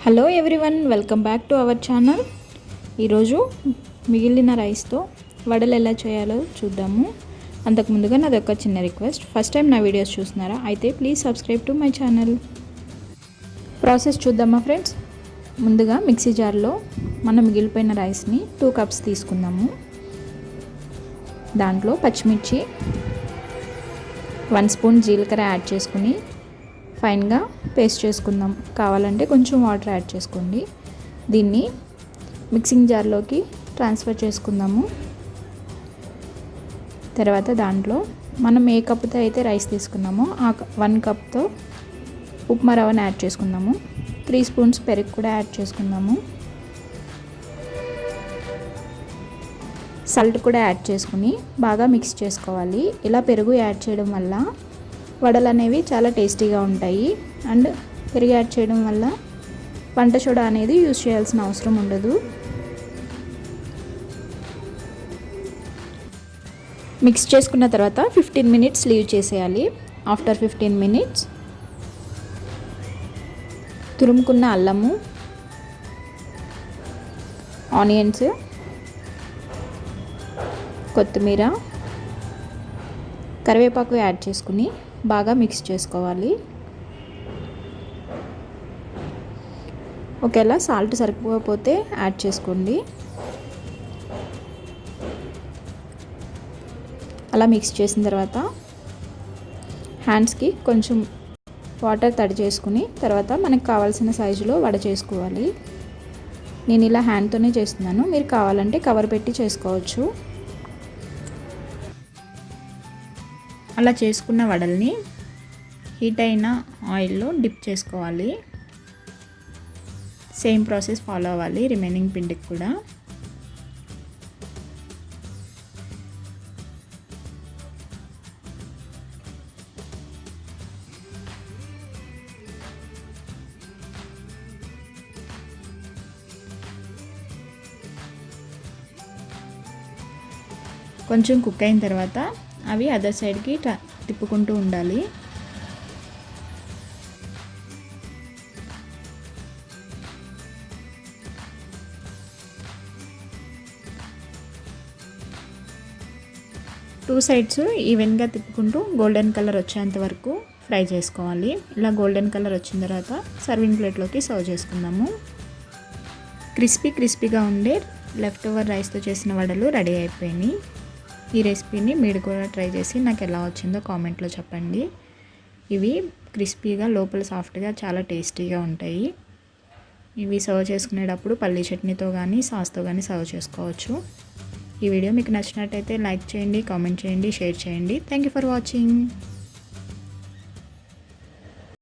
Hello everyone, welcome back to our channel. ఈరోజు మిగిలిన రైస్తో వడలు ఎలా చేయాలో చూద్దాము. అంతకు ముందుగా నాది ఒక చిన్న రిక్వెస్ట్, ఫస్ట్ టైం నా వీడియోస్ చూస్తున్నారా అయితే please subscribe to my channel. Process చూద్దామా ఫ్రెండ్స్. ముందుగా మిక్సీ జార్లో మనం మిగిలిపోయిన రైస్ని 2 కప్స్ తీసుకుందాము. దాంట్లో పచ్చిమిర్చి, 1 స్పూన్ జీలకర్ర యాడ్ చేసుకుని ఫైన్గా పేస్ట్ చేసుకుందాం. కావాలంటే కొంచెం వాటర్ యాడ్ చేసుకోండి. దీన్ని మిక్సింగ్ జార్లోకి ట్రాన్స్ఫర్ చేసుకుందాము. తర్వాత దాంట్లో మనం ఏ కప్పుతో అయితే రైస్ తీసుకున్నామో ఆ 1 కప్తో ఉప్మా రవ్వను యాడ్ చేసుకుందాము. 3 స్పూన్స్ పెరుగు కూడా యాడ్ చేసుకుందాము. సాల్ట్ కూడా యాడ్ చేసుకుని బాగా మిక్స్ చేసుకోవాలి. ఇలా పెరుగు యాడ్ చేయడం వల్ల వడలు అనేవి చాలా టేస్టీగా ఉంటాయి. అండ్ పెరుగు యాడ్ చేయడం వల్ల వంట సోడా అనేది యూజ్ చేయాల్సిన అవసరం ఉండదు. మిక్స్ చేసుకున్న తర్వాత 15 మినిట్స్ లీవ్ చేసేయాలి. ఆఫ్టర్ 15 మినిట్స్ తురుముకున్న అల్లము, ఆనియన్స్, కొత్తిమీర, కరివేపాకు యాడ్ చేసుకుని బాగా మిక్స్ చేసుకోవాలి. ఒకవేళ సాల్ట్ సరిపోకపోతే యాడ్ చేసుకోండి. అలా మిక్స్ చేసిన తర్వాత హ్యాండ్స్కి కొంచెం వాటర్ తడి చేసుకుని తర్వాత మనకు కావాల్సిన సైజులో వడ చేసుకోవాలి. నేను ఇలా హ్యాండ్తోనే చేస్తున్నాను, మీరు కావాలంటే కవర్ పెట్టి చేసుకోవచ్చు. అలా చేసుకున్న వడల్ని హీట్ అయిన ఆయిల్లో డిప్ చేసుకోవాలి. సేమ్ ప్రాసెస్ ఫాలో అవ్వాలి రిమైనింగ్ పిండికి కూడా. కొంచెం కుక్ అయిన తర్వాత అవి అదర్ సైడ్కి తిప్పుకుంటూ ఉండాలి. టూ సైడ్స్ ఈవెన్గా తిప్పుకుంటూ గోల్డెన్ కలర్ వచ్చేంత వరకు ఫ్రై చేసుకోవాలి. ఇలా గోల్డెన్ కలర్ వచ్చిన తర్వాత సర్వింగ్ ప్లేట్లోకి సర్వ్ చేసుకుందాము. క్రిస్పీగా ఉండే లెఫ్ట్ ఓవర్ రైస్తో చేసిన వడలు రెడీ అయిపోయినాయి. ఈ రెసిపీని మీరు కూడా ట్రై చేసి నాకు ఎలా వచ్చిందో కామెంట్లో చెప్పండి. ఇవి క్రిస్పీగా లోపల సాఫ్ట్గా చాలా టేస్టీగా ఉంటాయి. ఇవి సర్వ్ చేసుకునేటప్పుడు పల్లీ చట్నీతో కానీ సాస్తో కానీ సర్వ్ చేసుకోవచ్చు. ఈ వీడియో మీకు నచ్చినట్టయితే లైక్ చేయండి, కామెంట్ చేయండి, షేర్ చేయండి. Thank you for watching.